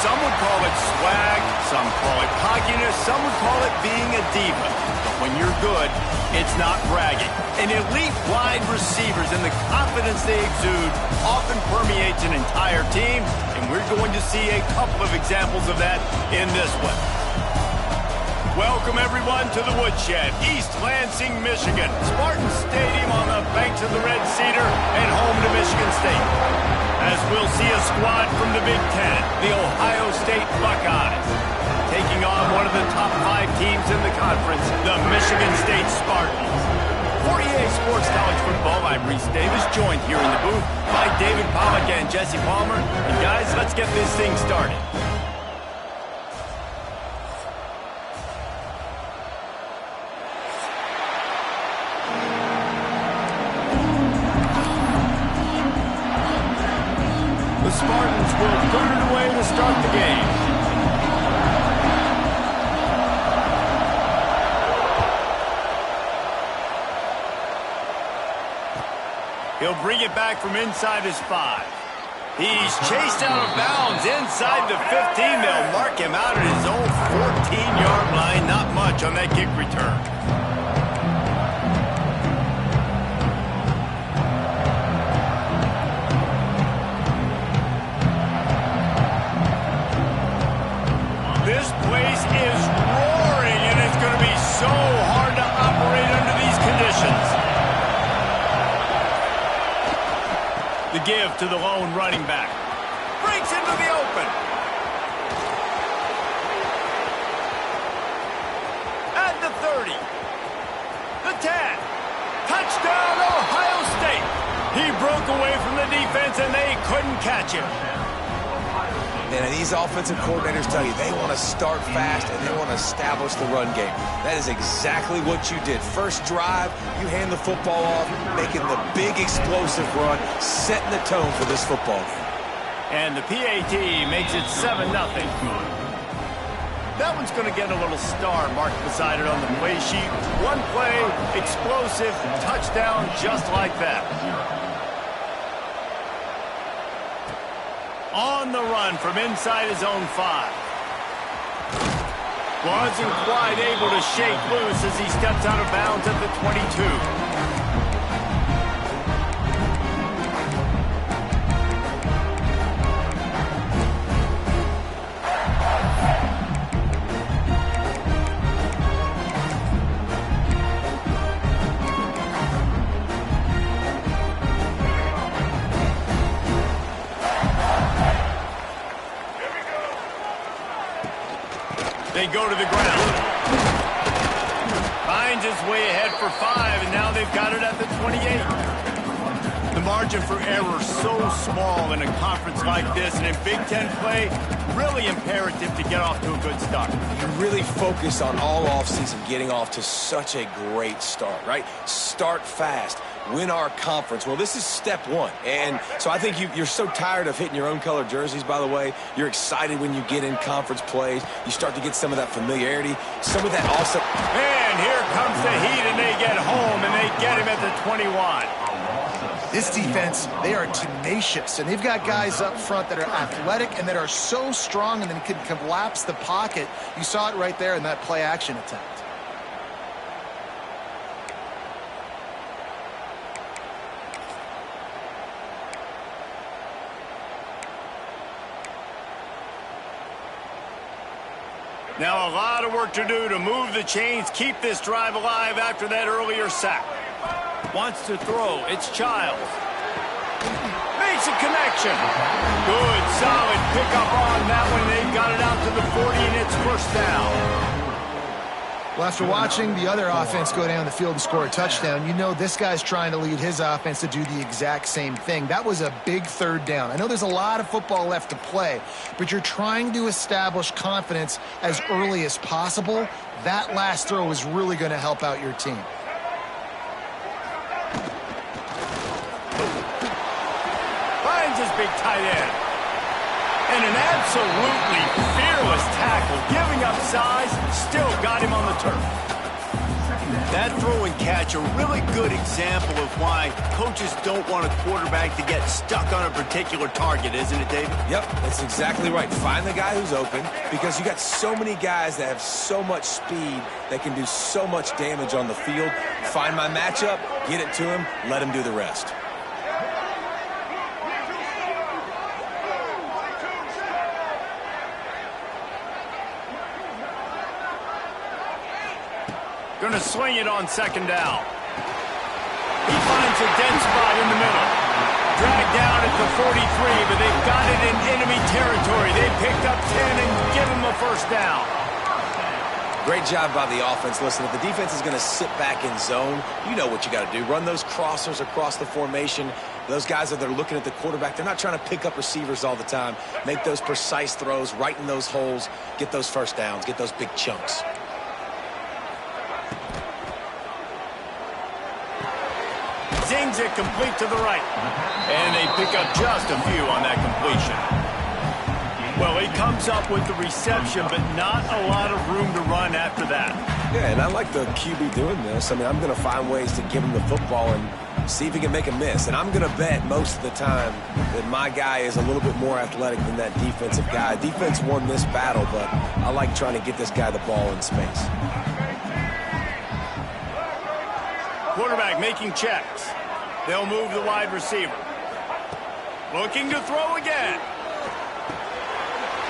Some would call it swag, some call it cockiness, some would call it being a diva. But when you're good, it's not bragging. And elite wide receivers and the confidence they exude often permeates an entire team, and we're going to see a couple of examples of that in this one. Welcome, everyone, to the Woodshed, East Lansing, Michigan. Spartan Stadium on the banks of the Red Cedar and home to Michigan State. As we'll see a squad from the Big Ten, the Ohio State Buckeyes, taking on one of the top 5 teams in the conference, the Michigan State Spartans. For EA Sports College Football, I'm Reese Davis, joined here in the booth by David Pollack and Jesse Palmer. And guys, let's get this thing started. The Spartans will put it away to start the game. He'll bring it back from inside his 5. He's chased out of bounds inside the 15. They'll mark him out at his own 14-yard line. Not much on that kick return. This place is roaring, and it's going to be so hard to operate under these conditions. The give to the lone running back. Breaks into the open. At the 30. The 10. Touchdown, Ohio State. He broke away from the defense, and they couldn't catch him. And these offensive coordinators tell you they want to start fast and they want to establish the run game. That is exactly what you did. First drive, you hand the football off, making the big explosive run, setting the tone for this football game. And the PAT makes it 7-0. That one's going to get a little star marked beside it on the play sheet. One play, explosive, touchdown, just like that. On the run from inside his own 5. Wasn't quite able to shake loose as he steps out of bounds at the 22. They go to the ground. Finds his way ahead for 5, and now they've got it at the 28. The margin for error so small in a conference like this, and in Big Ten play, really imperative to get off to a good start. You really focus on all offseason getting off to such a great start, right? Start fast. Win our conference. Well, this is step 1. And so I think you're so tired of hitting your own color jerseys, by the way. You're excited when you get in conference plays. You start to get some of that familiarity, some of that also. And here comes the heat, and they get home, and they get him at the 21. This defense, they are tenacious, and they've got guys up front that are athletic and that are so strong and then can collapse the pocket. You saw it right there in that play-action attempt. Now a lot of work to do to move the chains, keep this drive alive after that earlier sack. Wants to throw. It's Childs. Makes a connection. Good, solid pickup on that one. They got it out to the 40, and it's first down. Well, after watching the other offense go down the field and score a touchdown, you know this guy's trying to lead his offense to do the exact same thing. That was a big third down. I know there's a lot of football left to play, but you're trying to establish confidence as early as possible. That last throw is really going to help out your team. Finds his big tight end. And an absolutely fearless tackle, giving up size, still got him on the turf. That throw and catch a really good example of why coaches don't want a quarterback to get stuck on a particular target, isn't it, David? Yep, that's exactly right. Find the guy who's open because you got so many guys that have so much speed that can do so much damage on the field. Find my matchup, get it to him, let him do the rest. Going to swing it on second down. He finds a dead spot in the middle. Dragged down at the 43, but they've got it in enemy territory. They picked up 10 and give him a first down. Great job by the offense. Listen, if the defense is going to sit back in zone, you know what you got to do. Run those crossers across the formation. Those guys that are looking at the quarterback, they're not trying to pick up receivers all the time. Make those precise throws, right in those holes, get those first downs, get those big chunks. Zings it complete to the right. And they pick up just a few on that completion. Well, he comes up with the reception, but not a lot of room to run after that. Yeah, and I like the QB doing this. I mean, I'm going to find ways to give him the football and see if he can make a miss. And I'm going to bet most of the time that my guy is a little bit more athletic than that defensive guy. Defense won this battle, but I like trying to get this guy the ball in space. Quarterback making checks. They'll move the wide receiver. Looking to throw again.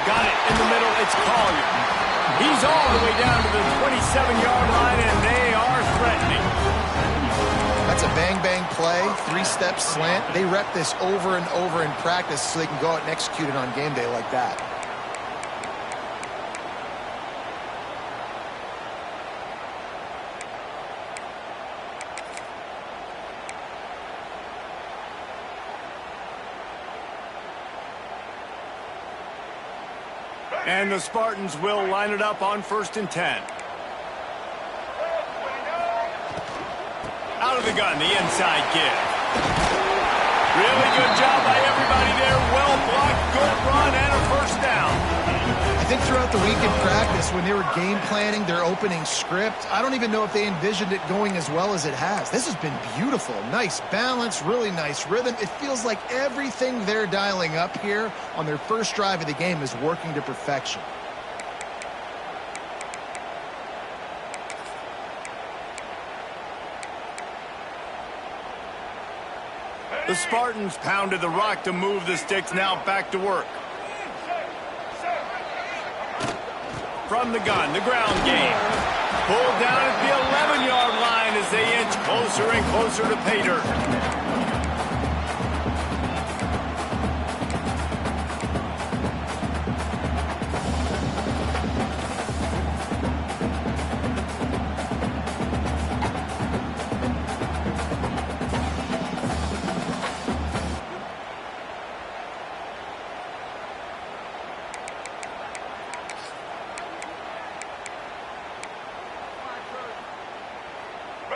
Got it in the middle. It's Collier. He's all the way down to the 27-yard line, and they are threatening. That's a bang-bang play, three-step slant. They rep this over and over in practice so they can go out and execute it on game day like that. And the Spartans will line it up on 1st and 10. Out of the gun, the inside give. Really good job by everybody there. Well blocked, good run, and a first down. I think throughout the week in practice, when they were game planning their opening script, I don't even know if they envisioned it going as well as it has. This has been beautiful. Nice balance, really nice rhythm. It feels like everything they're dialing up here on their first drive of the game is working to perfection. The Spartans pounded the rock to move the sticks, now back to work. From the gun, the ground game. Pulled down at the 11-yard line as they inch closer and closer to pay dirt.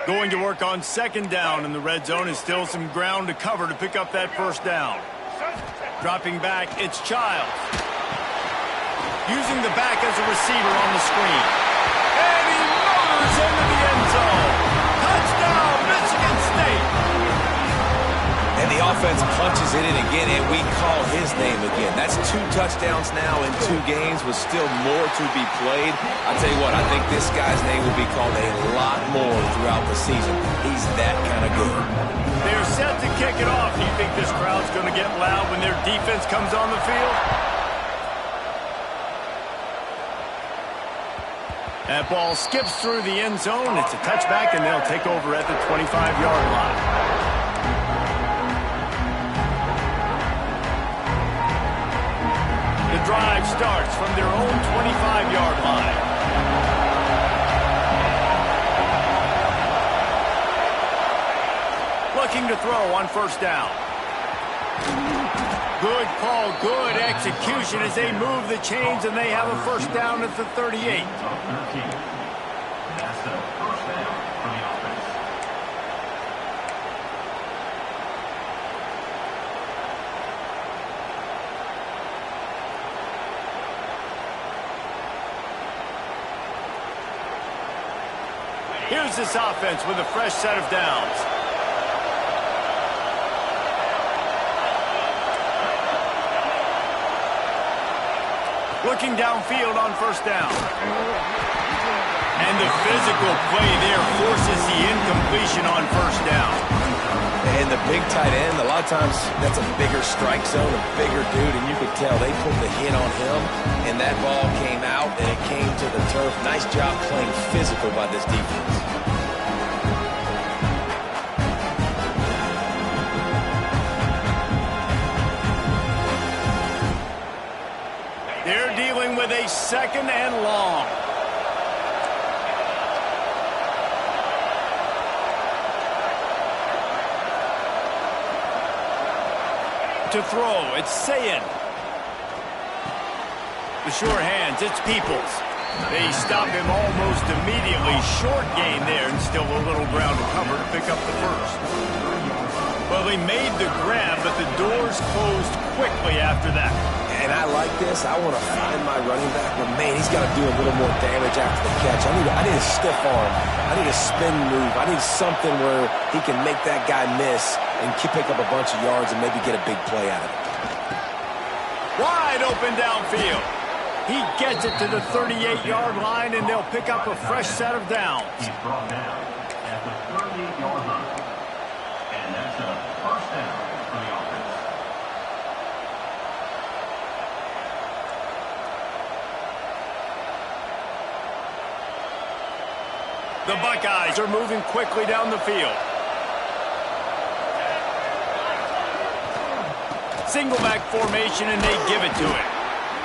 Going to work on second down, and the red zone is still some ground to cover to pick up that first down. Dropping back, it's Childs. Using the back as a receiver on the screen. And he motors into the end zone. Touchdown, Michigan State. And the offense punches it in again, and we call his name again. That's 2 touchdowns now in 2 games with still more to be played. I tell you what, I think this guy's name will be called a lot more throughout the season. He's that kind of good. They're set to kick it off. Do you think this crowd's going to get loud when their defense comes on the field? That ball skips through the end zone. It's a touchback, and they'll take over at the 25-yard line. The drive starts from their own 25-yard line. Looking to throw on first down. Good call, good execution as they move the chains, and they have a first down at the 38. Here's this offense with a fresh set of downs. Looking downfield on first down. And the physical play there forces the incompletion on first down. And the big tight end, a lot of times that's a bigger strike zone, a bigger dude, and you could tell they put the hit on him, and that ball came out, and it came to the turf. Nice job playing physical by this defense. They're dealing with a second and long. To throw, it's Sayin. The sure hands, it's Peoples. They stop him almost immediately. Short gain there, and still a little ground to cover to pick up the first. Well, he made the grab, but the doors closed quickly after that. And I like this. I want to find my running back, but man, he's got to do a little more damage after the catch. I need a stiff arm. I need a spin move. I need something where he can make that guy miss and pick up a bunch of yards and maybe get a big play out of it. Wide open downfield. He gets it to the 38-yard line, and they'll pick up a fresh set of downs. He's brought down at the 38-yard line. And that's a first down for the offense. The Buckeyes are moving quickly down the field. Single back formation, and they give it to him.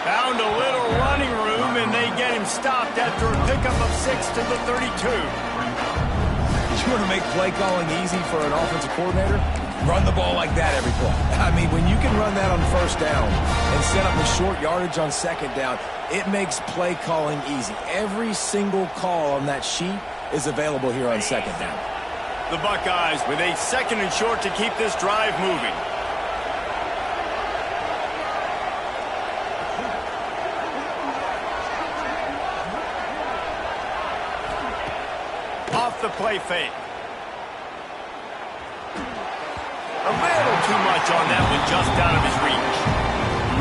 Found a little running room, and they get him stopped after a pickup of 6 to the 32. You want to make play calling easy for an offensive coordinator? Run the ball like that every play. I mean, when you can run that on first down and set up a short yardage on second down, it makes play calling easy. Every single call on that sheet is available here on second down. The Buckeyes with a second and short to keep this drive moving. Off the play fake. A little too much on that one, just out of his reach.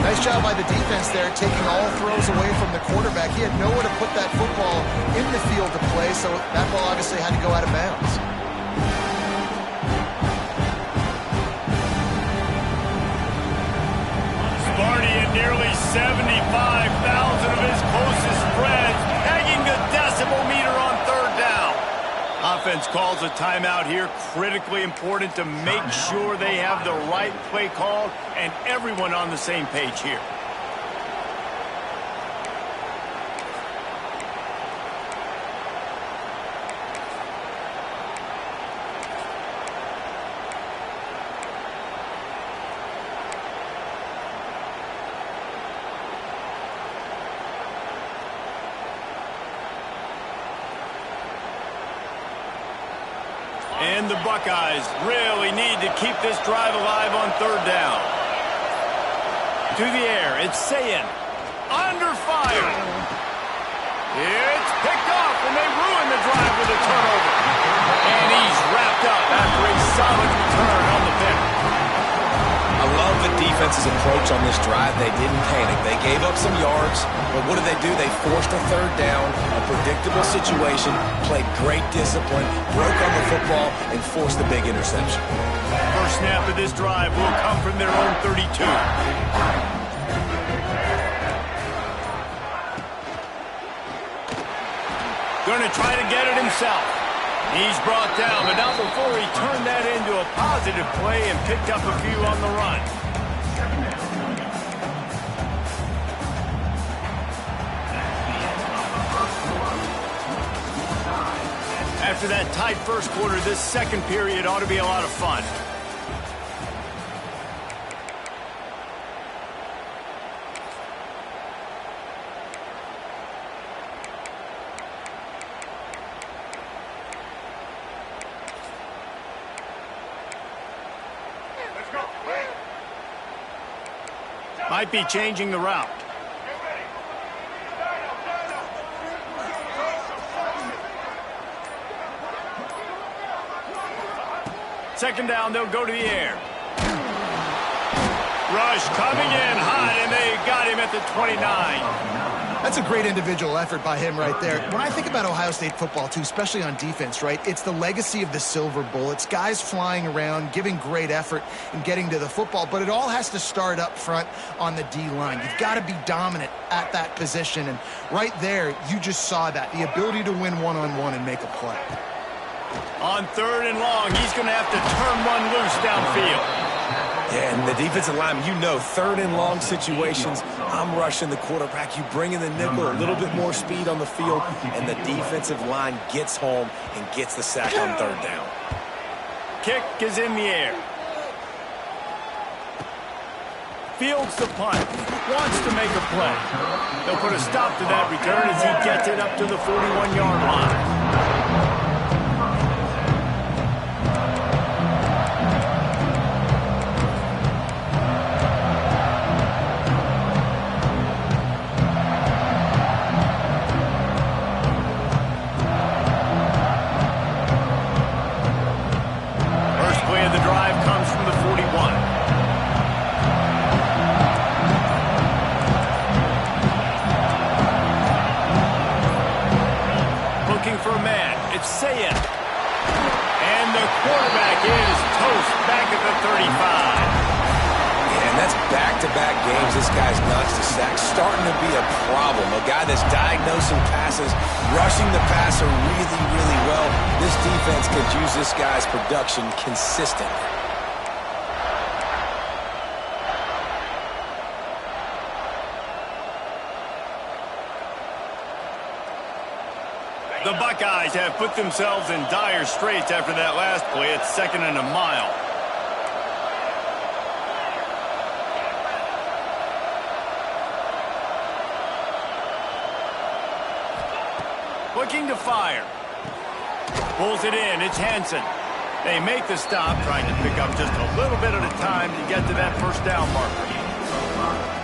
Nice job by the defense there, taking all throws away from the quarterback. He had nowhere to put that football in the field to play, so that ball obviously had to go out of bounds. Sparty at nearly 75,000 of his closest friends, pegging the decibel meter on third down. Offense calls a timeout here. Critically important to make sure they have the right play call and everyone on the same page here. And the Buckeyes really need to keep this drive alive on third down. To the air, it's Sayin. Under fire. It's picked off, and they ruin the drive with a turnover. And he's wrapped up after a solid return on the pick. I love the defense's approach on this drive. They didn't panic. They gave up some yards, but what did they do? They forced a third down, a predictable situation, played great discipline, broke on the football, and forced the big interception. First snap of this drive will come from their own 32. Going to try to get it himself. He's brought down, but not before he turned that into a positive play and picked up a few on the run. After that tight first quarter, this second period ought to be a lot of fun. Might be changing the route. Second down, they'll go to the air. Rush coming in hot, and they got him at the 29. That's a great individual effort by him right there. When I think about Ohio State football, too, especially on defense, right, it's the legacy of the Silver Bullets, guys flying around, giving great effort and getting to the football, but it all has to start up front on the D-line. You've got to be dominant at that position, and right there, you just saw that, the ability to win one-on-one and make a play. On third and long, he's going to have to turn one loose downfield. Yeah, and the defensive lineman, you know, third and long situations, I'm rushing the quarterback. You bring in the nickel, a little bit more speed on the field, and the defensive line gets home and gets the sack on third down. Kick is in the air. Fields the punt. Wants to make a play. They'll put a stop to that return as he gets it up to the 41-yard line. For a man, it's Sayed. And the quarterback is toast back at the 35. Yeah, and that's back-to-back games. This guy's notched a sack. Starting to be a problem. A guy that's diagnosing passes, rushing the passer really, really well. This defense could use this guy's production consistently. The Buckeyes have put themselves in dire straits after that last play. It's second and a mile. Looking to fire. Pulls it in. It's Hansen. They make the stop, trying to pick up just a little bit at a time to get to that first down marker.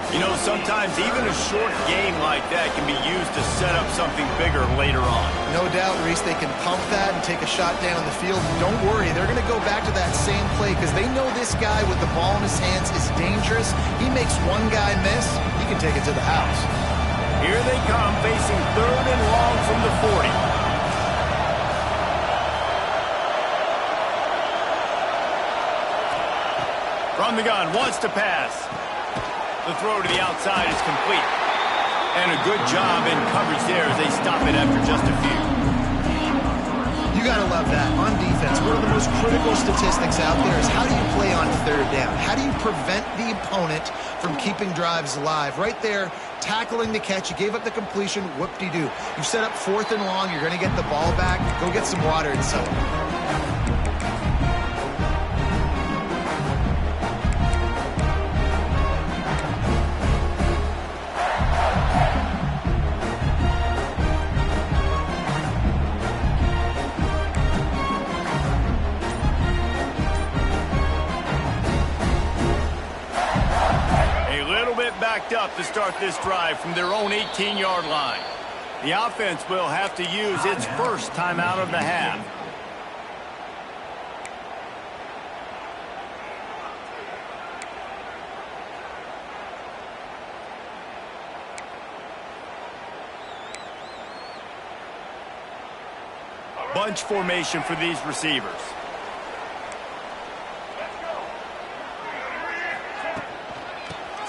You know, sometimes even a short game like that can be used to set up something bigger later on. No doubt, Reese, they can pump that and take a shot down the field. Don't worry, they're going to go back to that same play because they know this guy with the ball in his hands is dangerous. He makes one guy miss, he can take it to the house. Here they come, facing third and long from the 40. From the gun, wants to pass. The throw to the outside is complete. And a good job in coverage there as they stop it after just a few. You got to love that. On defense, one of the most critical statistics out there is how do you play on third down? How do you prevent the opponent from keeping drives alive? Right there, tackling the catch. You gave up the completion. Whoop-de-doo. You've set up fourth and long. You're going to get the ball back. Go get some water and settle. Up to start this drive from their own 18-yard line. The offense will have to use its first timeout of the half. Bunch formation for these receivers.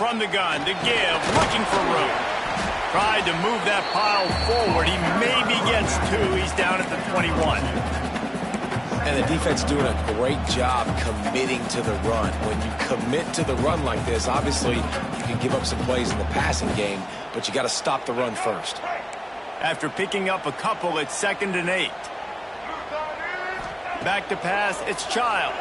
From the gun to give, looking for room. Tried to move that pile forward. He maybe gets two. He's down at the 21. And the defense doing a great job committing to the run. When you commit to the run like this, obviously you can give up some plays in the passing game, but you got to stop the run first. After picking up a couple, it's 2nd and 8. Back to pass, it's Childs.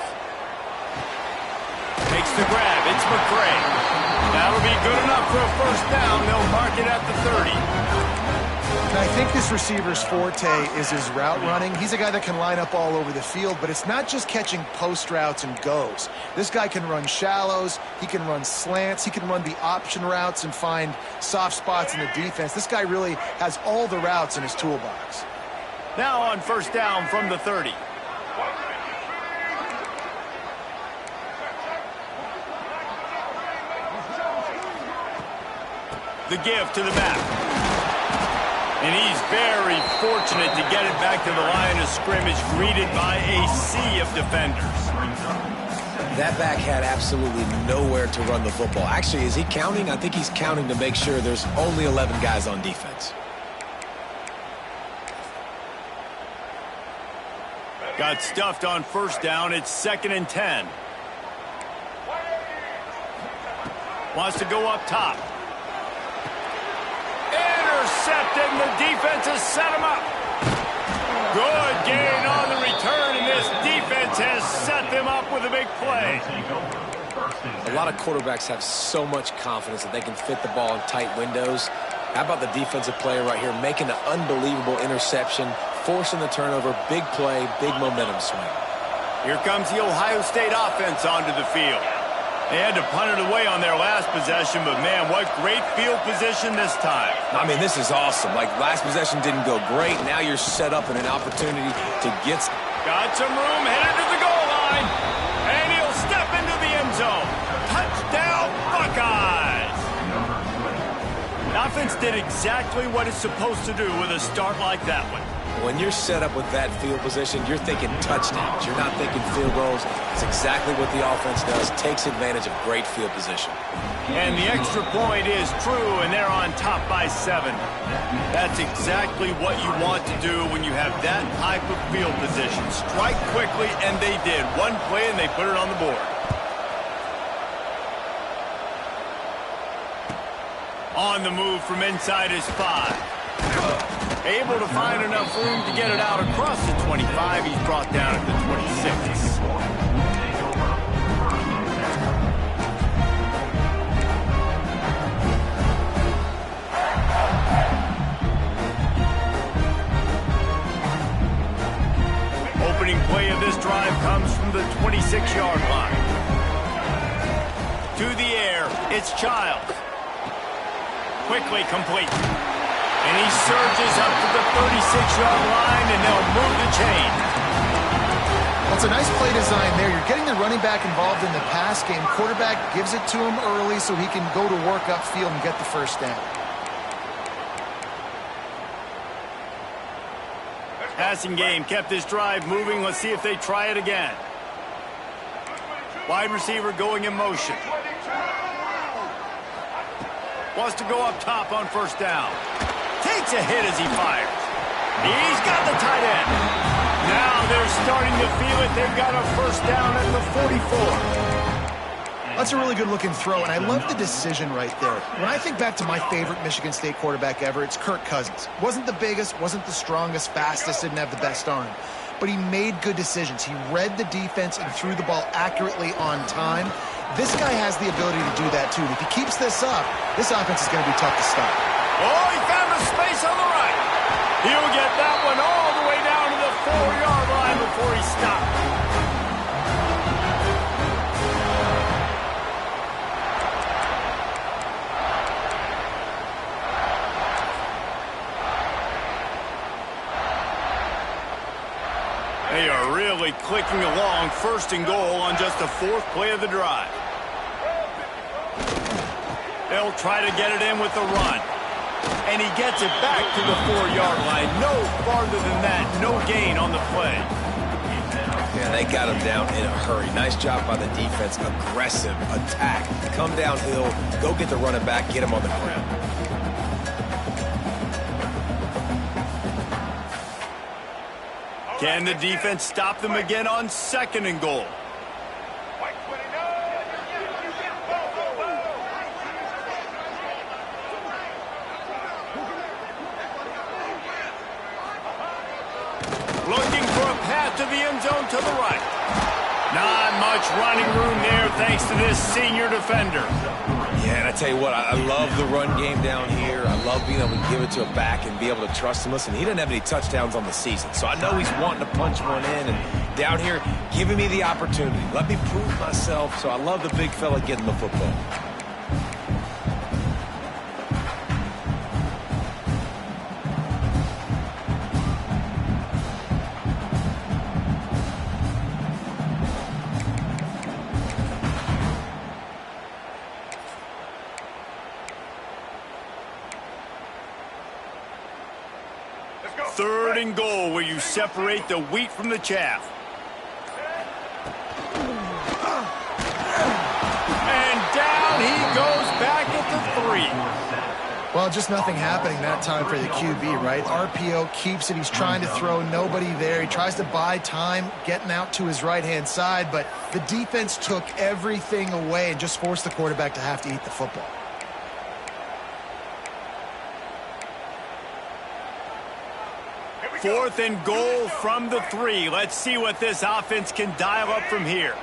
Makes the grab, it's McCray. That'll be good enough for a first down. They'll mark it at the 30. I think this receiver's forte is his route running. He's a guy that can line up all over the field, but it's not just catching post routes and goes. This guy can run shallows, he can run slants, he can run the option routes and find soft spots in the defense. This guy really has all the routes in his toolbox. Now on first down from the 30. The give to the back. And he's very fortunate to get it back to the line of scrimmage, greeted by a sea of defenders. That back had absolutely nowhere to run the football. Actually, is he counting? I think he's counting to make sure there's only 11 guys on defense. Got stuffed on first down. It's 2nd and 10. Wants to go up top. Intercepted, and the defense has set him up. Good gain on the return, and this defense has set them up with a big play. A lot of quarterbacks have so much confidence that they can fit the ball in tight windows. How about the defensive player right here making an unbelievable interception, forcing the turnover, big play, big momentum swing. Here comes the Ohio State offense onto the field. They had to punt it away on their last possession, but man, what great field position this time. I mean, this is awesome. Like, last possession didn't go great. Now you're set up in an opportunity to get... Got some room, headed to the goal line. And he'll step into the end zone. Touchdown, Buckeyes! The offense did exactly what it's supposed to do with a start like that one. When you're set up with that field position, you're thinking touchdowns. You're not thinking field goals. It's exactly what the offense does. Takes advantage of great field position. And the extra point is true, and they're on top by 7. That's exactly what you want to do when you have that type of field position. Strike quickly, and they did. One play, and they put it on the board. On the move from inside his 5. Able to find enough room to get it out across the 25. He's brought down at the 26. Opening play of this drive comes from the 26-yard line. To the air, it's Childs. Quickly complete. And he surges up to the 36-yard line, and they'll move the chain. Well, it's a nice play design there. You're getting the running back involved in the pass game. Quarterback gives it to him early so he can go to work upfield and get the first down. Passing game kept this drive moving. Let's see if they try it again. Wide receiver going in motion. Wants to go up top on first down. Takes a hit as he fires. He's got the tight end. Now they're starting to feel it. They've got a first down at the 44. That's a really good-looking throw, and I love the decision right there. When I think back to my favorite Michigan State quarterback ever, it's Kirk Cousins. Wasn't the biggest, wasn't the strongest, fastest, didn't have the best arm. But he made good decisions. He read the defense and threw the ball accurately on time. This guy has the ability to do that, too. If he keeps this up, this offense is going to be tough to stop. Oh, he found a space on the right. He'll get that one all the way down to the 4-yard line before he stops. They are really clicking along, 1st and goal on just the 4th play of the drive. They'll try to get it in with the run. And he gets it back to the 4-yard line. No farther than that. No gain on the play. Yeah, they got him down in a hurry. Nice job by the defense. Aggressive attack. Come downhill. Go get the running back. Get him on the ground. Can the defense stop them again on 2nd and goal? Looking for a path to the end zone to the right. Not much running room there thanks to this senior defender. Yeah, and I tell you what, I love the run game down here. I love being able to give it to a back and be able to trust him. Listen, he doesn't have any touchdowns on the season, so I know he's wanting to punch one in. And down here, giving me the opportunity. Let me prove myself. So I love the big fella getting the football. Third and goal, where you separate the wheat from the chaff. And down he goes back at the 3. Well, just nothing happening that time for the QB, right? RPO keeps it. He's trying to throw, nobody there. He tries to buy time, getting out to his right-hand side, but the defense took everything away and just forced the quarterback to have to eat the football. Fourth and goal from the 3. Let's see what this offense can dial up from here.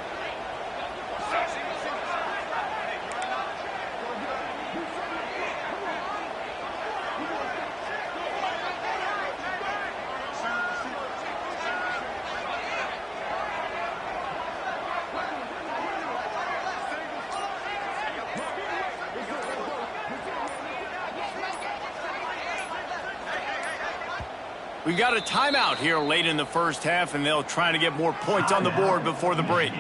We got a timeout here late in the first half, and they'll try to get more points on the board before the break.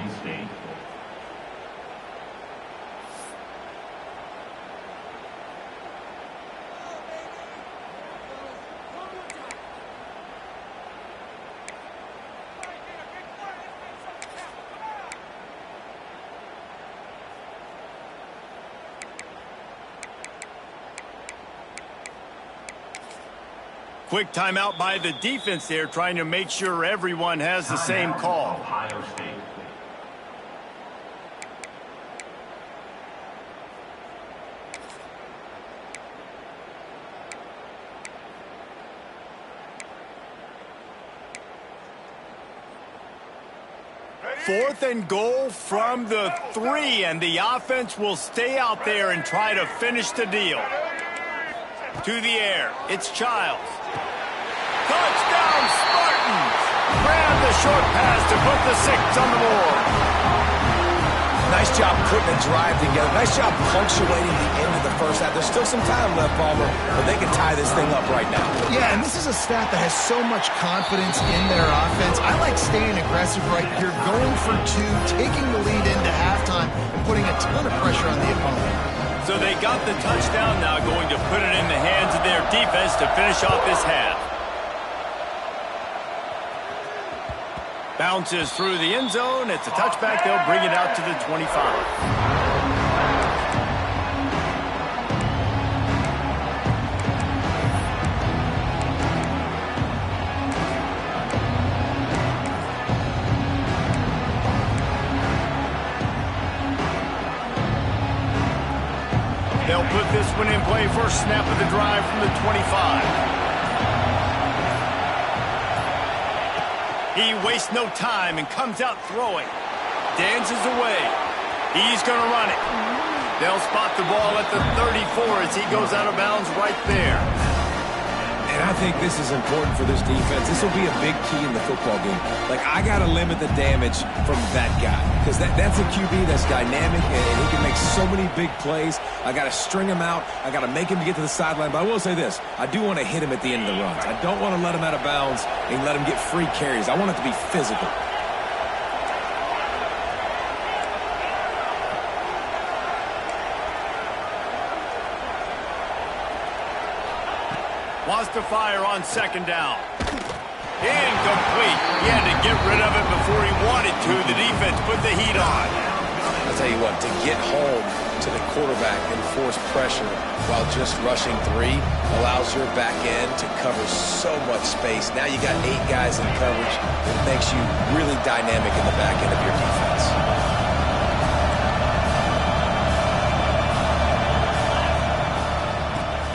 Quick timeout by the defense there, trying to make sure everyone has the same call. Ohio State. Fourth and goal from the 3, and the offense will stay out there and try to finish the deal. To the air, it's Childs. Touchdown, Spartans! Grab the short pass to put the 6 on the board. Nice job putting a drive together. Nice job punctuating the end of the first half. There's still some time left, Palmer, but they can tie this thing up right now. Yeah, and this is a staff that has so much confidence in their offense. I like staying aggressive right here, going for 2, taking the lead into halftime, and putting a ton of pressure on the opponent. So they got the touchdown, now going to put it in the hands of their defense to finish off this half. Bounces through the end zone. It's a touchback. They'll bring it out to the 25. They'll put this one in play. First snap of the drive from the 25. He wastes no time and comes out throwing. Dances away. He's going to run it. They'll spot the ball at the 34 as he goes out of bounds right there. And I think this is important for this defense. This will be a big key in the football game. Like, I got to limit the damage from that guy. Because that's a QB that's dynamic, and he can make so many big plays. I got to string him out. I got to make him get to the sideline. But I will say this. I do want to hit him at the end of the runs. I don't want to let him out of bounds and let him get free carries. I want it to be physical. Wants to fire on second down. Incomplete. He had to get rid of it before he wanted to. The defense put the heat on. I'll tell you what, to get home to the quarterback and force pressure while just rushing 3 allows your back end to cover so much space. Now you got 8 guys in coverage. It makes you really dynamic in the back end of your defense.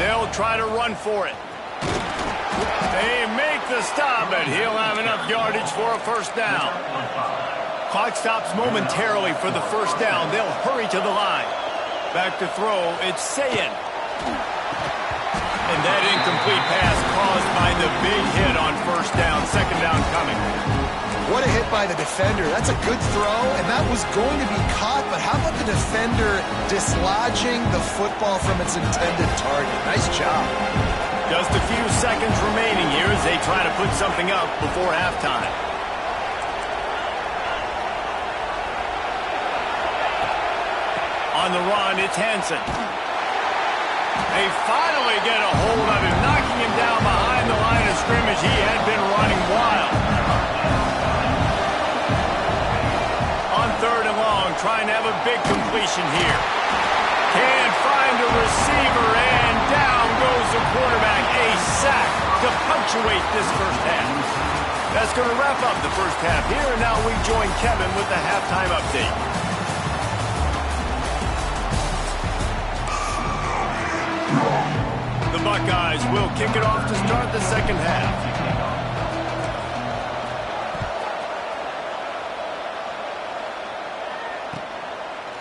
They'll try to run for it. They make the stop, but he'll have enough yardage for a first down. Clock stops momentarily for the first down. They'll hurry to the line. Back to throw, it's Sayin. And that incomplete pass caused by the big hit on first down. Second down coming. What a hit by the defender. That's a good throw, and that was going to be caught, but how about the defender dislodging the football from its intended target? Nice job. Just a few seconds remaining here as they try to put something up before halftime. On the run, it's Hansen. They finally get a hold of him, knocking him down behind the line of scrimmage. scrimmage, he had been running wild. On 3rd and long, trying to have a big completion here. Can't find a receiver, and down goes the quarterback. A sack to punctuate this first half. That's going to wrap up the first half here, and now we join Kevin with the halftime update. The Buckeyes will kick it off to start the second half.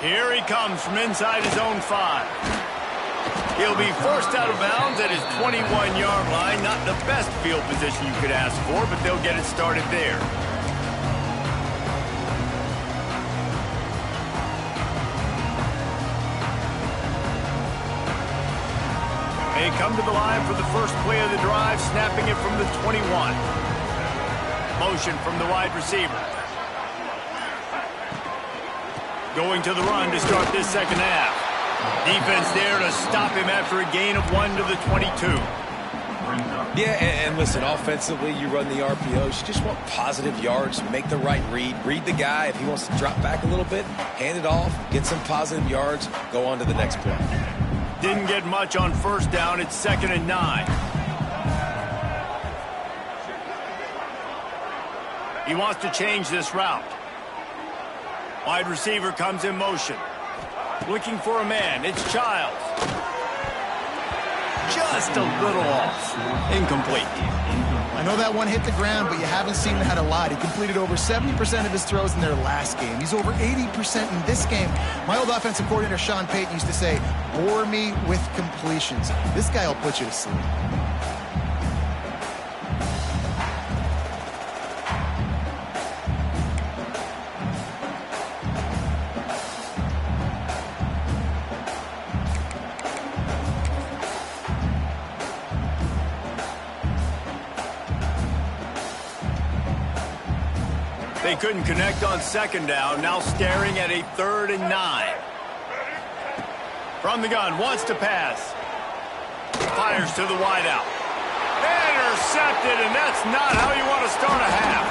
Here he comes from inside his own 5. He'll be first out of bounds at his 21-yard line. Not the best field position you could ask for, but they'll get it started there. They come to the line for the first play of the drive, snapping it from the 21. Motion from the wide receiver. Going to the run to start this second half. Defense there to stop him after a gain of 1 to the 22. Yeah, and listen, offensively, you run the RPOs. You just want positive yards, make the right read the guy. If he wants to drop back a little bit, hand it off, get some positive yards, go on to the next play. Didn't get much on first down. It's 2nd and 9. He wants to change this route. Wide receiver comes in motion. Looking for a man. It's Childs. Just a little off. Incomplete. I know that one hit the ground, but you haven't seen that a lot. He completed over 70% of his throws in their last game. He's over 80% in this game. My old offensive coordinator, Sean Payton, used to say, bore me with completions. This guy will put you to sleep. They couldn't connect on 2nd down. Now staring at a 3rd and 9. From the gun, wants to pass. Fires to the wideout. Intercepted, and that's not how you want to start a half.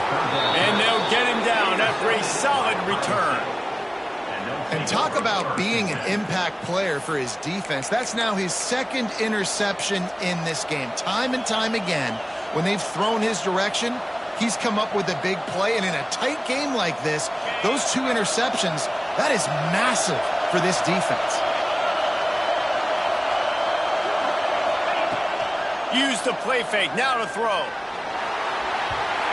And they'll get him down after a solid return. And talk about being an impact player for his defense. That's now his 2nd interception in this game. Time and time again, when they've thrown his direction, he's come up with a big play, and in a tight game like this, those 2 interceptions, that is massive for this defense. Use the play fake, now to throw.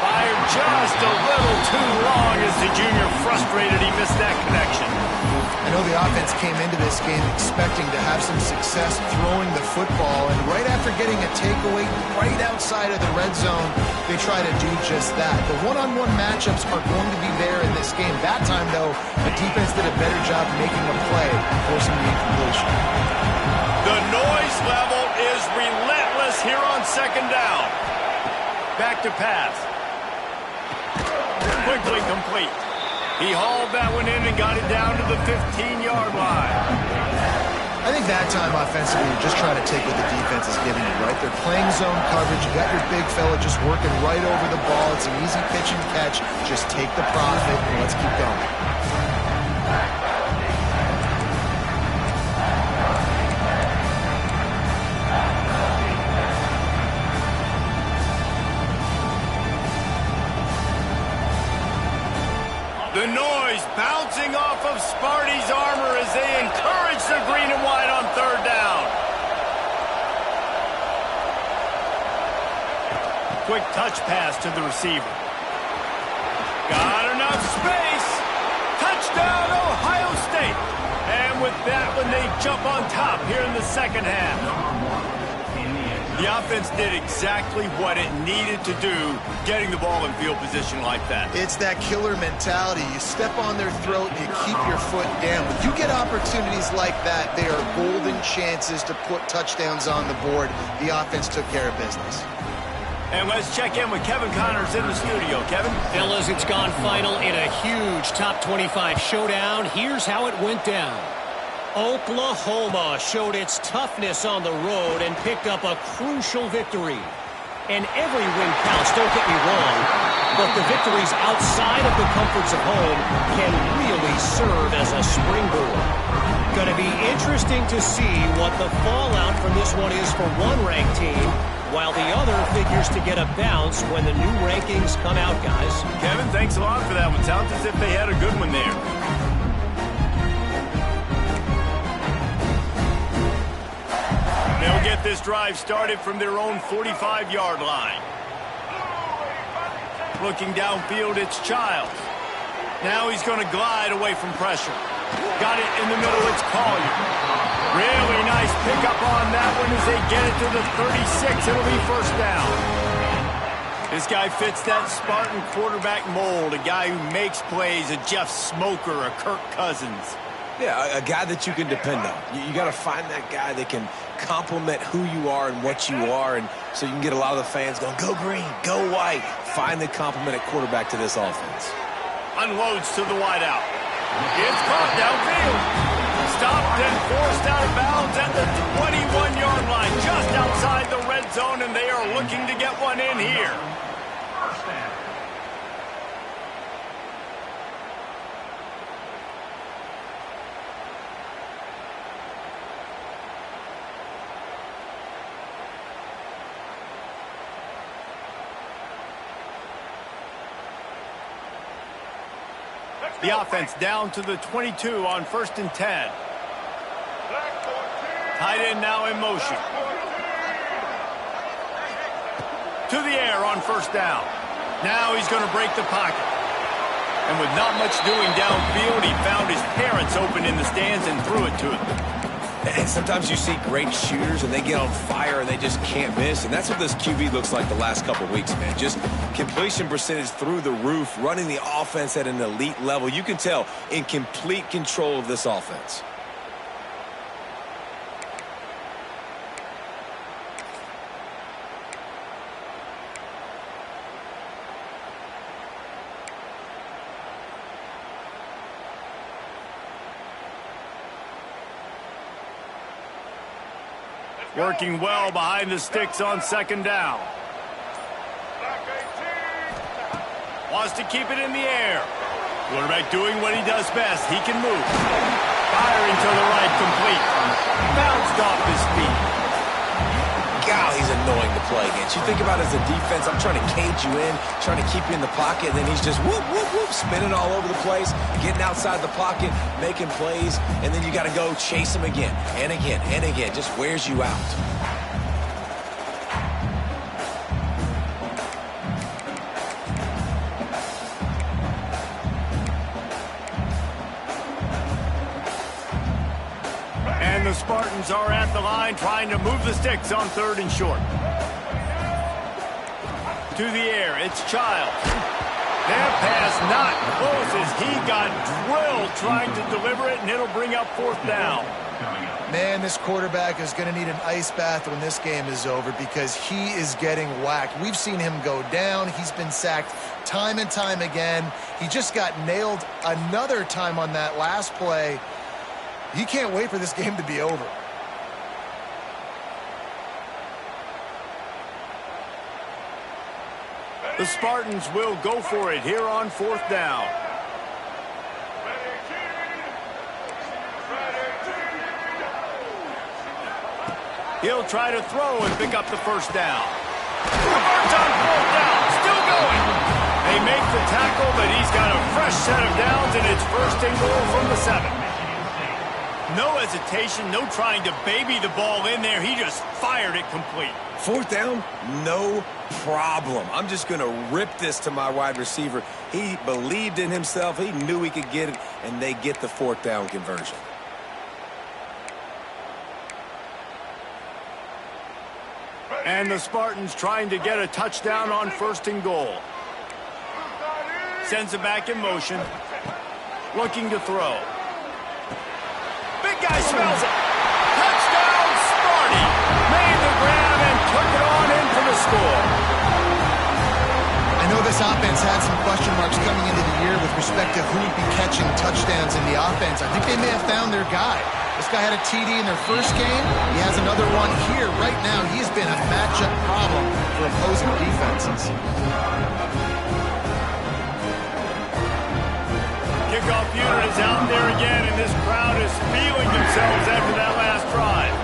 Fired just a little too long as the junior frustrated he missed that connection. I know the offense came into this game expecting to have some success throwing the football, and right after getting a takeaway right outside of the red zone, they try to do just that. The one-on-one matchups are going to be there in this game. That time, though, the defense did a better job making a play, forcing the incompletion. The noise level is relentless here on 2nd down. Back to pass. Quickly complete. He hauled that one in and got it down to the 15-yard line. I think that time offensively, you're just trying to take what the defense is giving you, right? They're playing zone coverage. You got your big fella just working right over the ball. It's an easy pitch and catch. Just take the profit and let's keep going. The noise bouncing off of Sparty's armor as they encourage the green and white on 3rd down. Quick touch pass to the receiver. Got enough space. Touchdown, Ohio State. And with that one, they jump on top here in the second half. The offense did exactly what it needed to do, getting the ball in field position like that. It's that killer mentality. You step on their throat and you keep your foot down. When you get opportunities like that, they are golden chances to put touchdowns on the board. The offense took care of business. And let's check in with Kevin Connors in the studio. Kevin? Fellas, it's gone final in a huge top 25 showdown. Here's how it went down. Oklahoma showed its toughness on the road and picked up a crucial victory. And every win counts, don't get me wrong, but the victories outside of the comforts of home can really serve as a springboard. Going to be interesting to see what the fallout from this one is for one ranked team, while the other figures to get a bounce when the new rankings come out, guys. Kevin, thanks a lot for that one. Sounds as if they had a good one there. They'll get this drive started from their own 45-yard line. Looking downfield, it's Childs. Now he's going to glide away from pressure. Got it in the middle, it's Collier. Really nice pickup on that one as they get it to the 36. It'll be first down. This guy fits that Spartan quarterback mold, a guy who makes plays, a Jeff Smoker, a Kirk Cousins. Yeah, a guy that you can depend on. You got to find that guy that can complement who you are and what you are, and so you can get a lot of the fans going, go green, go white. Find the complement at quarterback to this offense. Unloads to the wideout. It's caught downfield. Stopped and forced out of bounds at the 21-yard line, just outside the red zone, and they are looking to get one in here. First down. The offense down to the 22 on 1st and 10. Tight end now in motion. To the air on first down. Now he's going to break the pocket. And with not much doing downfield, he found his parents open in the stands and threw it to him. And sometimes you see great shooters and they get on fire and they just can't miss. And that's what this QB looks like the last couple weeks, man. Just completion percentage through the roof, running the offense at an elite level. You can tell in complete control of this offense. Working well behind the sticks on second down. Wants to keep it in the air. Quarterback doing what he does best. He can move. Firing to the right, complete. Bounced off his feet. God, he's annoying to play against. You think about it as a defense, I'm trying to cage you in, trying to keep you in the pocket, and then he's just whoop, whoop, whoop, spinning all over the place, getting outside the pocket, making plays, and then you got to go chase him again and again and again. Just wears you out. The Spartans are at the line trying to move the sticks on 3rd and short. To the air, it's Childs. That pass not close as he got drilled trying to deliver it, and it'll bring up 4th down. Man, this quarterback is going to need an ice bath when this game is over because he is getting whacked. We've seen him go down. He's been sacked time and time again. He just got nailed another time on that last play. He can't wait for this game to be over. The Spartans will go for it here on 4th down. He'll try to throw and pick up the first down. Converts on 4th down, still going. They make the tackle, but he's got a fresh set of downs, and it's 1st and goal from the 7. No hesitation, no trying to baby the ball in there. He just fired it complete. 4th down, no problem. I'm just going to rip this to my wide receiver. He believed in himself. He knew he could get it, and they get the 4th down conversion. And the Spartans trying to get a touchdown on 1st and goal. Sends it back in motion. Looking to throw. Big guy smells it. Touchdown, Sparty. Made the grab and took it on in for the score. I know this offense had some question marks coming into the year with respect to who would be catching touchdowns in the offense. I think they may have found their guy. This guy had a TD in their first game. He has another one here right now. He's been a matchup problem for opposing defenses. Kickoff unit is out there again, and this crowd is feeling themselves after that last drive.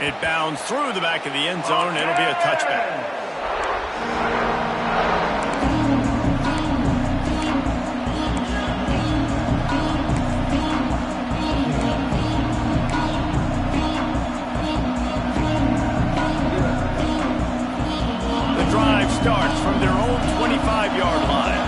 It bounds through the back of the end zone. It'll be a touchback. The drive starts from their own 25-yard line.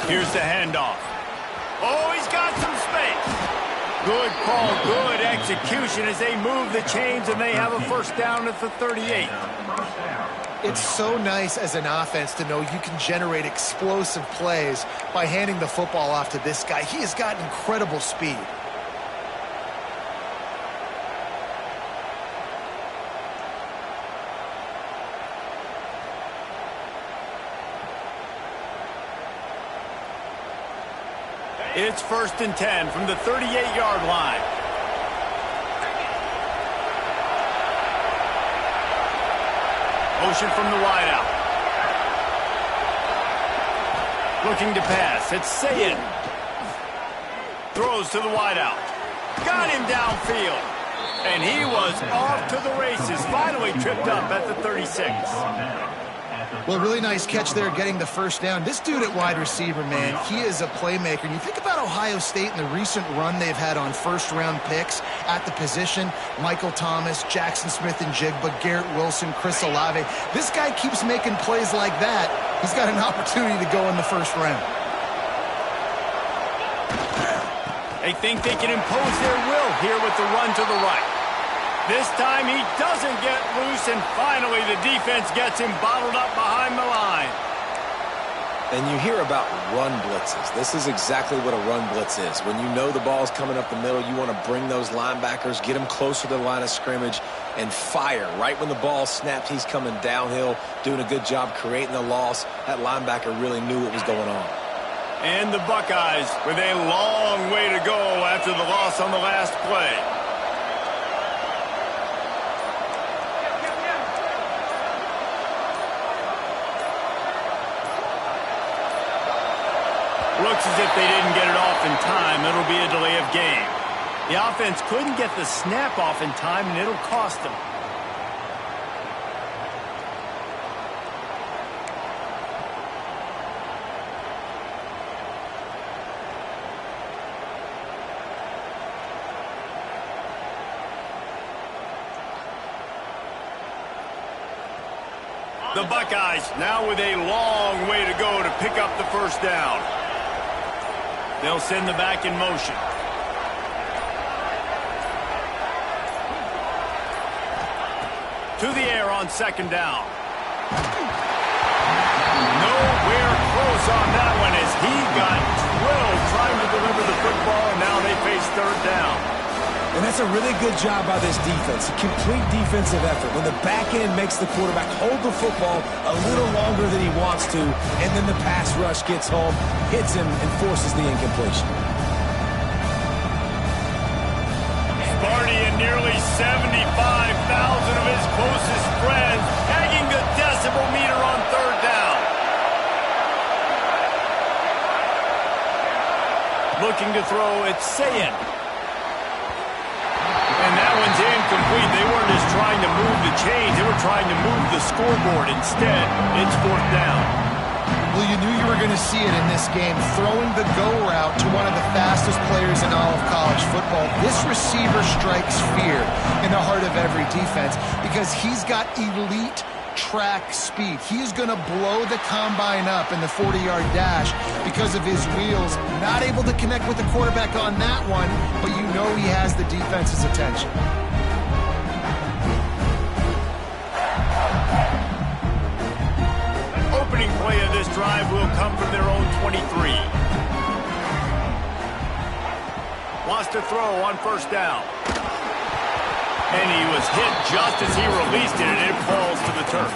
Here's the handoff. Oh, he's got some space. Good call, good execution as they move the chains, and they have a first down at the 38. It's so nice as an offense to know you can generate explosive plays by handing the football off to this guy. He has got incredible speed. It's 1st and 10 from the 38-yard line. Motion from the wideout. Looking to pass. It's Sayin. Throws to the wideout. Got him downfield. And he was off to the races. Finally tripped up at the 36. Well, really nice catch there getting the first down. This dude at wide receiver, man, he is a playmaker. And you think about Ohio State and the recent run they've had on first-round picks at the position. Michael Thomas, Jackson Smith-Njigba, Garrett Wilson, Chris Olave. This guy keeps making plays like that. He's got an opportunity to go in the first round. They think they can impose their will here with the run to the right. This time he doesn't get loose, and finally the defense gets him bottled up behind the line. And you hear about run blitzes. This is exactly what a run blitz is. When you know the ball's coming up the middle, you want to bring those linebackers, get them closer to the line of scrimmage, and fire. Right when the ball snapped, he's coming downhill, doing a good job creating the loss. That linebacker really knew what was going on. And the Buckeyes with a long way to go after the loss on the last play. Looks as if they didn't get it off in time. It'll be a delay of game. The offense couldn't get the snap off in time, and it'll cost them. The Buckeyes now with a long way to go to pick up the first down. They'll send the back in motion. To the air on second down. Nowhere close on that one as he got drilled trying to deliver the football, and now they face third down. And that's a really good job by this defense. A complete defensive effort. When the back end makes the quarterback hold the football a little longer than he wants to, and then the pass rush gets home, hits him, and forces the incompletion. Sparty and nearly 75,000 of his closest friends tagging the decibel meter on third down. Looking to throw, it's Sayin. And that one's incomplete. They weren't just trying to move the chains. They were trying to move the scoreboard. Instead, it's fourth down. Well, you knew you were going to see it in this game. Throwing the go route to one of the fastest players in all of college football. This receiver strikes fear in the heart of every defense because he's got elite track speed. He is going to blow the combine up in the 40-yard dash because of his wheels. Not able to connect with the quarterback on that one, but you know he has the defense's attention. Opening play of this drive will come from their own 23. Wants to throw on first down. And he was hit just as he released it, and it falls to the turf.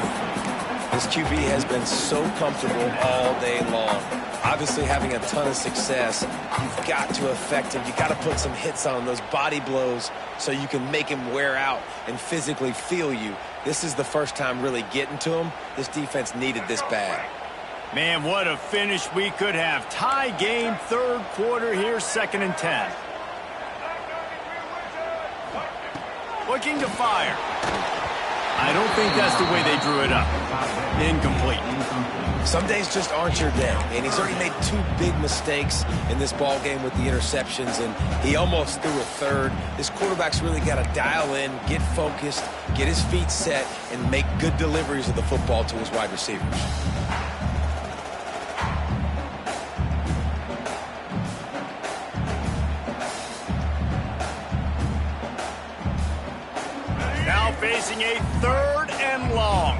This QB has been so comfortable all day long. Obviously having a ton of success. You've got to affect him. You've got to put some hits on him, those body blows, so you can make him wear out and physically feel you. This is the first time really getting to him. This defense needed this bad. Man, what a finish we could have. Tie game, third quarter here, 2nd and 10. Looking to fire. I don't think that's the way they drew it up. Incomplete. Some days just aren't your day, and he's already made 2 big mistakes in this ball game with the interceptions, and he almost threw a third. This quarterback's really got to dial in, get focused, get his feet set, and make good deliveries of the football to his wide receivers. Now facing a 3rd and long.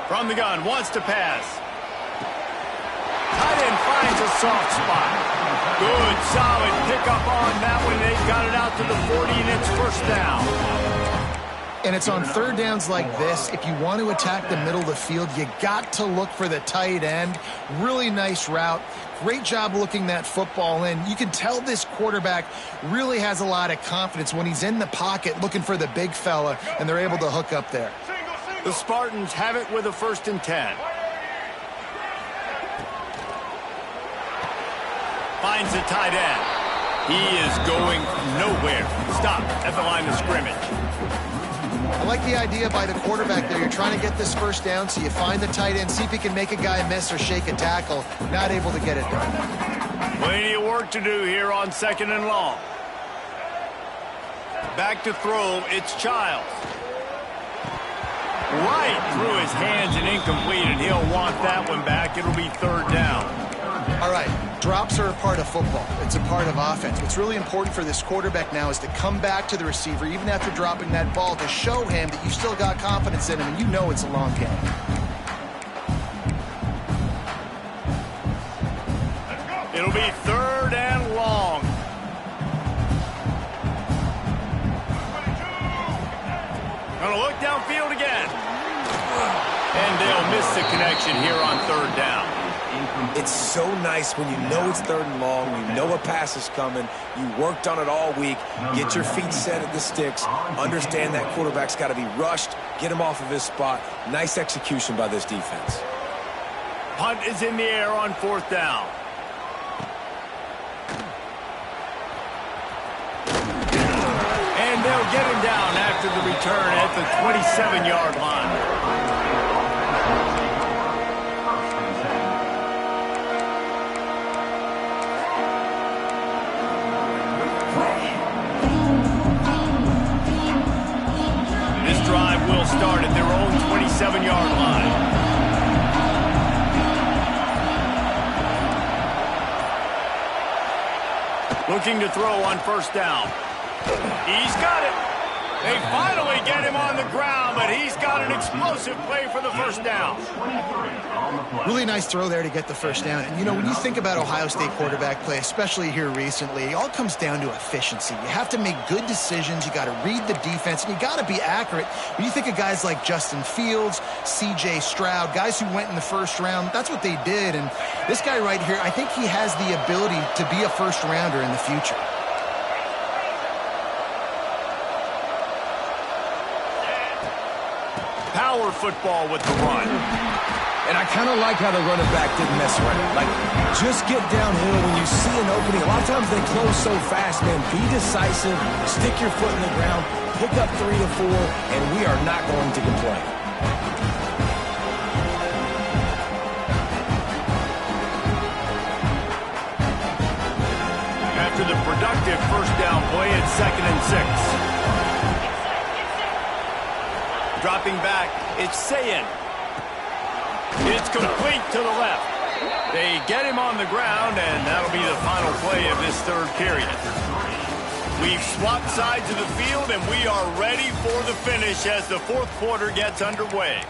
From the gun, wants to pass. Tight end finds a soft spot. Good, solid pickup on that one. They got it out to the 40, and it's 1st down. And it's on 3rd downs like this. If you want to attack the middle of the field, you got to look for the tight end. Really nice route. Great job looking that football in. You can tell this quarterback really has a lot of confidence when he's in the pocket looking for the big fella, and they're able to hook up there. The Spartans have it with a 1st and 10. Finds the tight end. He is going nowhere. Stop at the line of scrimmage. I like the idea by the quarterback there. You're trying to get this 1st down, so you find the tight end, see if he can make a guy miss or shake a tackle. Not able to get it done. Plenty of work to do here on 2nd and long. Back to throw, it's Childs. Right through his hands and incomplete, and he'll want that one back. It'll be 3rd down. All right, drops are a part of football. It's a part of offense. What's really important for this quarterback now is to come back to the receiver, even after dropping that ball, to show him that you still got confidence in him, and you know it's a long game. It'll be 3rd and long. Gonna look downfield again. And they'll miss the connection here on 3rd down. It's so nice when you know it's 3rd and long, you know a pass is coming, you worked on it all week, get your feet set at the sticks, understand that quarterback's got to be rushed, get him off of his spot. Nice execution by this defense. Punt is in the air on 4th down. And they'll get him down after the return at the 27-yard line. This drive will start at their own 27-yard line. Looking to throw on 1st down. He's got it. They finally get him on the ground, but he's got an explosive play for the 1st down. Really nice throw there to get the 1st down. And, you know, when you think about Ohio State quarterback play, especially here recently, it all comes down to efficiency. You have to make good decisions. You got to read the defense, and you got to be accurate. When you think of guys like Justin Fields, C.J. Stroud, guys who went in the 1st round, that's what they did. And this guy right here, I think he has the ability to be a 1st rounder in the future. Power football with the run. And I kind of like how the running back didn't mess around. Like, just get downhill when you see an opening. A lot of times they close so fast, man. Be decisive, stick your foot in the ground, pick up 3 to 4, and we are not going to complain. After the productive 1st down play, it's 2nd and 6. Dropping back, it's Sayin. It's complete to the left. They get him on the ground, and that'll be the final play of this 3rd period. We've swapped sides of the field, and we are ready for the finish as the 4th quarter gets underway.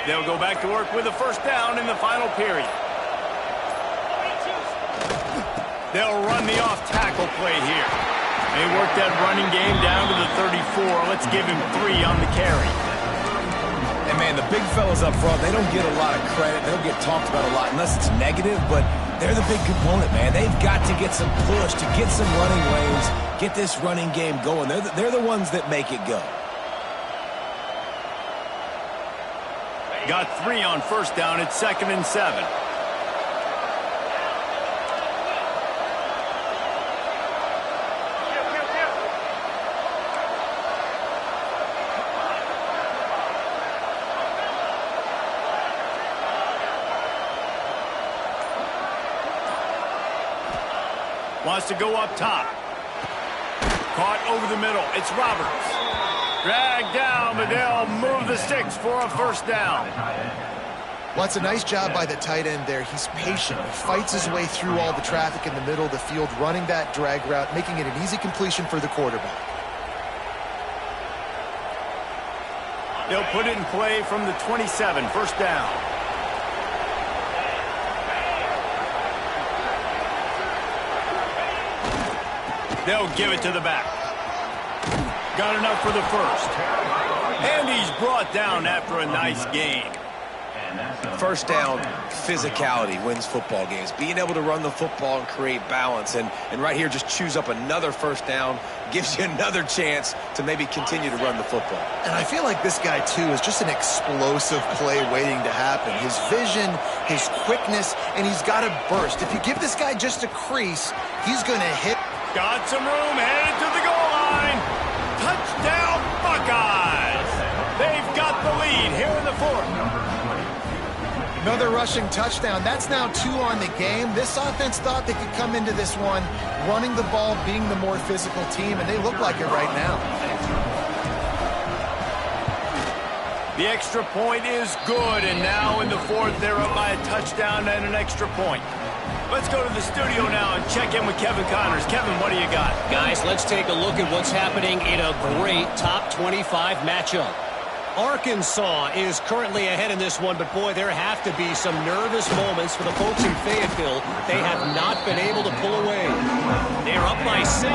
They'll go back to work with a first down in the final period. They'll run the off-tackle play here. They work that running game down to the 34. Let's give him 3 on the carry. And, man, the big fellas up front, they don't get a lot of credit. They don't get talked about a lot unless it's negative, but they're the big component, man. They've got to get some push, to get some running lanes, get this running game going. They're the ones that make it go. Got 3 on first down. It's 2nd and 7. Wants to go up top. Caught over the middle. It's Roberts. Dragged down, but they'll move the sticks for a first down. Well, it's a nice job by the tight end there. He's patient. He fights his way through all the traffic in the middle of the field, running that drag route, making it an easy completion for the quarterback. They'll put it in play from the 27, first down. They'll give it to the back. Got enough for the first. And he's brought down after a nice game. First down, physicality wins football games. Being able to run the football and create balance. And right here, just choose up another first down, gives you another chance to maybe continue to run the football. And I feel like this guy, too, is just an explosive play waiting to happen. His vision, his quickness, and he's got a burst. If you give this guy just a crease, he's going to hit. Got some room, headed to the goal line. Touchdown, Buckeyes. They've got the lead here in the 4th. Another rushing touchdown. That's now 2 on the game. This offense thought they could come into this one running the ball, being the more physical team, and they look like it right now. The extra point is good, and now in the 4th, they're up by a touchdown and an extra point. Let's go to the studio now and check in with Kevin Connors. Kevin, what do you got? Guys, let's take a look at what's happening in a great top 25 matchup. Arkansas is currently ahead in this one, but boy, there have to be some nervous moments for the folks in Fayetteville. They have not been able to pull away. They're up by 7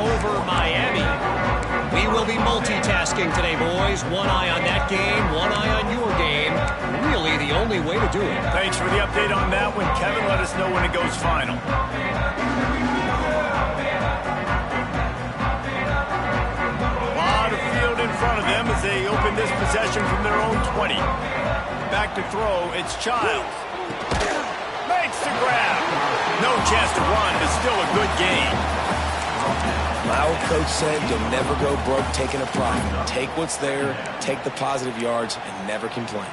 over Miami. We will be multitasking today, boys. One eye on that game, one eye on your game. Really the only way to do it. Thanks for the update on that one, Kevin. Let us know when it goes final. In front of them as they open this possession from their own 20. Back to throw, it's Childs. Makes the grab. No chance to run, but still a good game. My old coach said you'll never go broke taking a profit. Take what's there, take the positive yards, and never complain.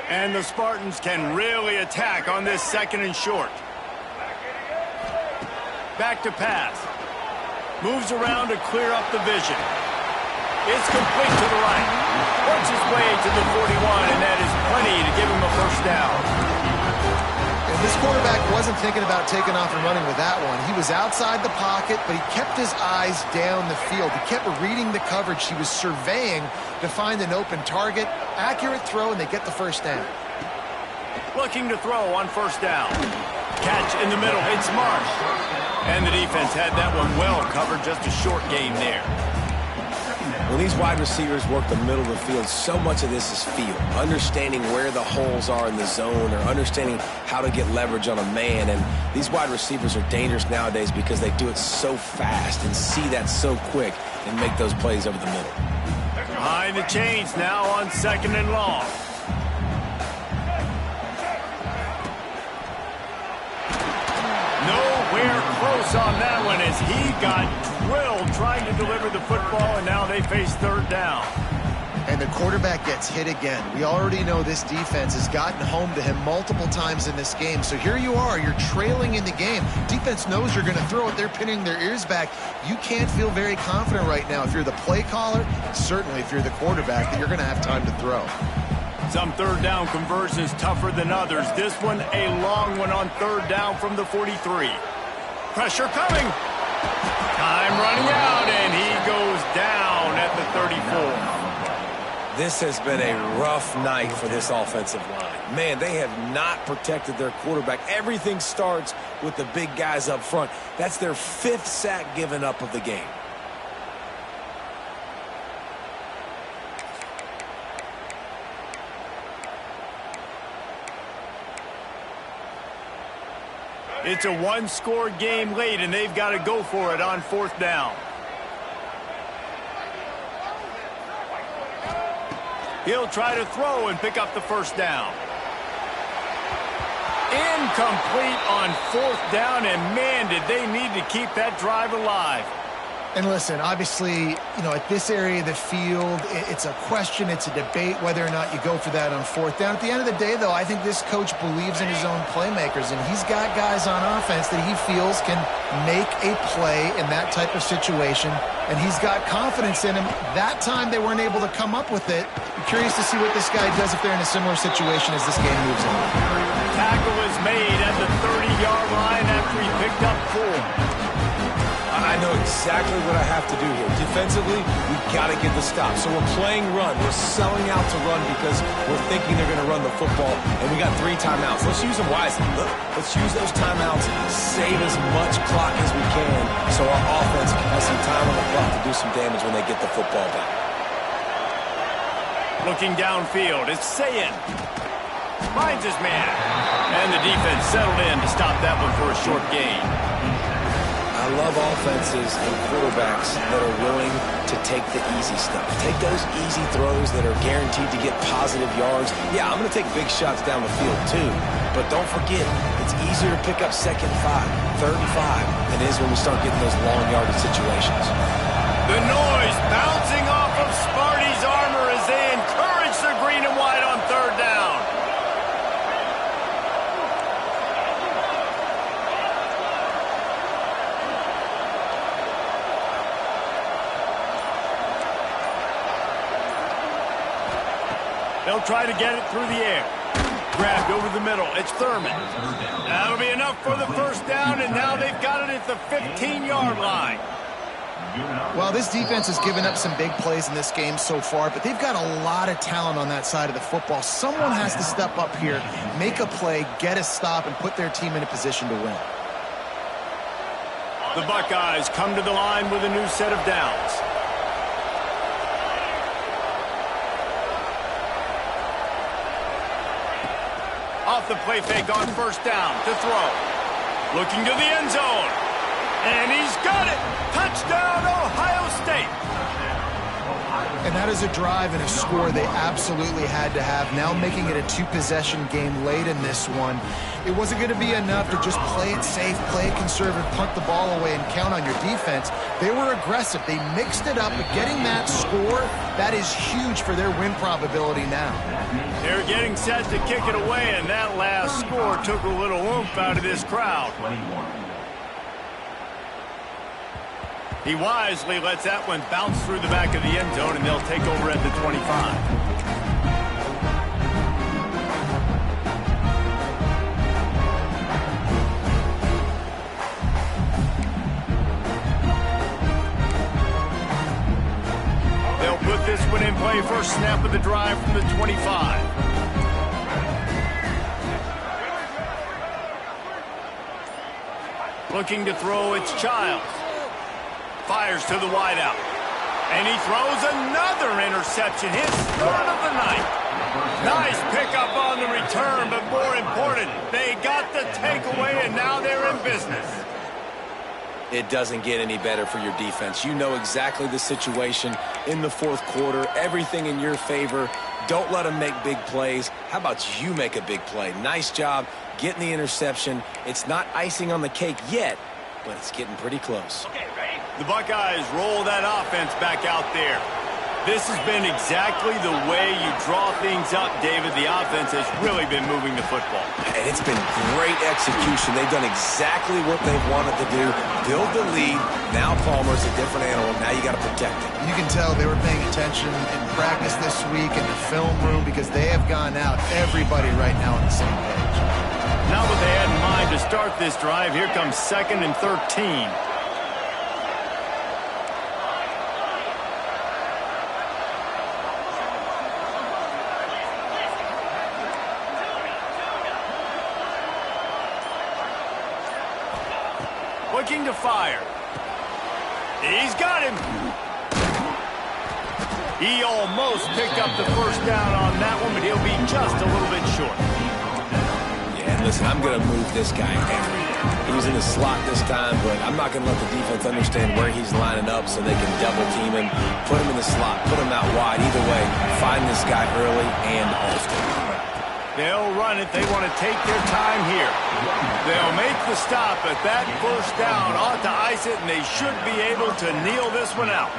And the Spartans can really attack on this 2nd and short. Back to pass. Moves around to clear up the vision. It's complete to the right. Works his way to the 41, and that is plenty to give him a first down. And this quarterback wasn't thinking about taking off and running with that one. He was outside the pocket, but he kept his eyes down the field. He kept reading the coverage. He was surveying to find an open target. Accurate throw, and they get the first down. Looking to throw on first down. Catch in the middle. It's Marsh. And the defense had that one well covered. Just a short game there. When these wide receivers work the middle of the field, so much of this is feel. Understanding where the holes are in the zone or understanding how to get leverage on a man. And these wide receivers are dangerous nowadays because they do it so fast and see that so quick and make those plays over the middle. Behind the chains now on 2nd and long. Nowhere close on that one as he got drilled trying to deliver the football, and now they face 3rd down. And the quarterback gets hit again. We already know this defense has gotten home to him multiple times in this game. So here you are, you're trailing in the game. Defense knows you're going to throw it. They're pinning their ears back. You can't feel very confident right now if you're the play caller, and certainly if you're the quarterback, that you're going to have time to throw. Some 3rd down conversions tougher than others. This one a long one on 3rd down from the 43. Pressure coming. Time running out. This has been a rough night for this offensive line. Man, they have not protected their quarterback. Everything starts with the big guys up front. That's their 5th sack given up of the game. It's a one-score game late, and they've got to go for it on 4th down. He'll try to throw and pick up the 1st down. Incomplete on 4th down, and man, did they need to keep that drive alive. And listen, obviously, at this area of the field, it's a question, it's a debate whether or not you go for that on 4th down. At the end of the day, though, I think this coach believes in his own playmakers, and he's got guys on offense that he feels can make a play in that type of situation, and he's got confidence in him. That time they weren't able to come up with it. I'm curious to see what this guy does if they're in a similar situation as this game moves on. Tackle is made at the 30-yard line after he picked up 4. I know exactly what I have to do here. Defensively, we've got to get the stop. So we're playing run. We're selling out to run because we're thinking they're going to run the football, and we got 3 timeouts. Let's use them wisely. Look, let's use those timeouts, save as much clock as we can so our offense has some time on the clock to do some damage when they get the football back. Looking downfield, it's Sayin. Finds his man. And the defense settled in to stop that one for a short gain. I love offenses and quarterbacks that are willing to take the easy stuff. Take those easy throws that are guaranteed to get positive yards. Yeah, I'm going to take big shots down the field too. But don't forget, it's easier to pick up 2nd and 5, 3rd and 5 than it is when we start getting those long yardage situations. The noise bouncing off of Sparty's armor as they encourage the green and white on 3rd down. They'll try to get it through the air. Grabbed over the middle. It's Thurman. That'll be enough for the 1st down, and now they've got it at the 15-yard line. Well, this defense has given up some big plays in this game so far, but they've got a lot of talent on that side of the football. Someone has to step up here, make a play, get a stop, and put their team in a position to win. The Buckeyes come to the line with a new set of downs. Off the play fake on 1st down to throw. Looking to the end zone. And he's got it. Touchdown, Ohio State. And that is a drive and a score they absolutely had to have. Now making it a 2-possession game late in this one. It wasn't going to be enough to just play it safe, play it conservative, punt the ball away, and count on your defense. They were aggressive. They mixed it up, but getting that score, that is huge for their win probability now. They're getting set to kick it away, and that last score took a little oomph out of this crowd. He wisely lets that one bounce through the back of the end zone, and they'll take over at the 25. They'll put this one in play. First snap of the drive from the 25. Looking to throw, it's Childs. Fires to the wideout. And he throws another interception. His 3rd of the night. Nice pickup on the return, but more important, they got the takeaway, and now they're in business. It doesn't get any better for your defense. You know exactly the situation in the 4th quarter. Everything in your favor. Don't let them make big plays. How about you make a big play? Nice job getting the interception. It's not icing on the cake yet, but it's getting pretty close. The Buckeyes roll that offense back out there. This has been exactly the way you draw things up, David. The offense has really been moving the football. And it's been great execution. They've done exactly what they've wanted to do. Build the lead. Now Palmer's a different animal. Now you got to protect it. You can tell they were paying attention in practice this week in the film room because they have gone out, everybody right now on the same page. Now what they had in mind to start this drive, here comes 2nd and 13. looking to fire. He's got him. He almost picked up the first down on that one, but he'll be just a little bit short. Yeah, listen, I'm going to move this guy every day. He was in the slot this time, but I'm not going to let the defense understand where he's lining up so they can double team him, put him in the slot, put him out wide. Either way, find this guy early and often. They'll run it. They want to take their time here. They'll make the stop, but that first down ought to ice it, and they should be able to kneel this one out.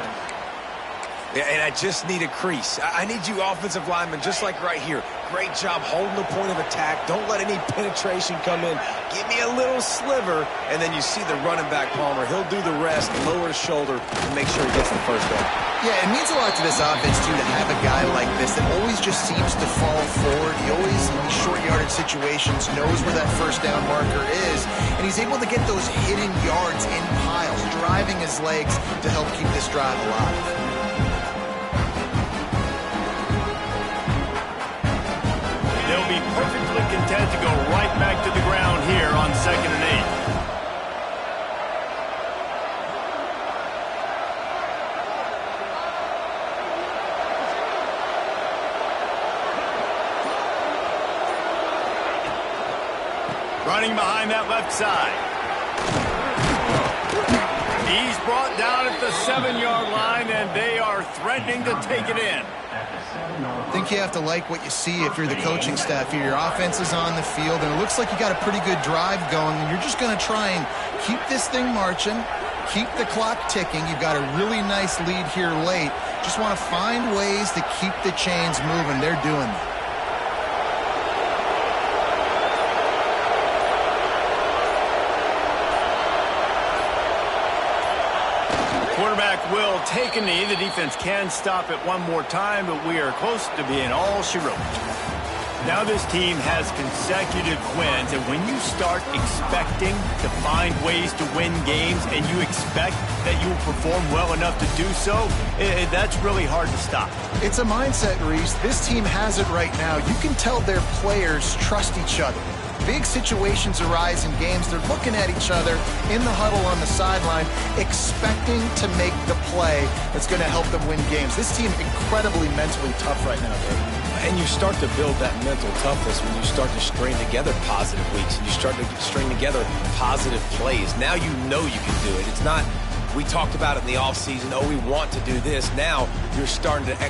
Yeah, and I just need a crease. I need you offensive linemen, just like right here. Great job holding the point of attack. Don't let any penetration come in. Give me a little sliver, and then you see the running back, Palmer. He'll do the rest, lower his shoulder, and make sure he gets the first down. Yeah, it means a lot to this offense, too, to have a guy like this that always just seems to fall forward. He always, in these short yardage situations, knows where that first down marker is, and he's able to get those hidden yards in piles, driving his legs to help keep this drive alive. They'll be perfectly content to go right back to the ground here on 2nd and 8. Running behind that left side. He's brought down at the 7-yard line, and they are threatening to take it in. I think you have to like what you see if you're the coaching staff here. Your offense is on the field, and it looks like you got a pretty good drive going, and you're just going to try and keep this thing marching, keep the clock ticking. You've got a really nice lead here late. Just want to find ways to keep the chains moving. They're doing that. Quarterback will take a knee. The defense can stop it one more time, but we are close to being all she wrote. Now this team has consecutive wins, and when you start expecting to find ways to win games and you expect that you will perform well enough to do so, that's really hard to stop. It's a mindset, Reese. This team has it right now. You can tell their players trust each other. Big situations arise in games. They're looking at each other in the huddle on the sideline, expecting to make the play that's going to help them win games. This team incredibly mentally tough right now, Dave. And you start to build that mental toughness when you start to string together positive weeks and you start to string together positive plays. Now you know you can do it. It's not, we talked about it in the offseason, oh, we want to do this. Now you're starting to execute.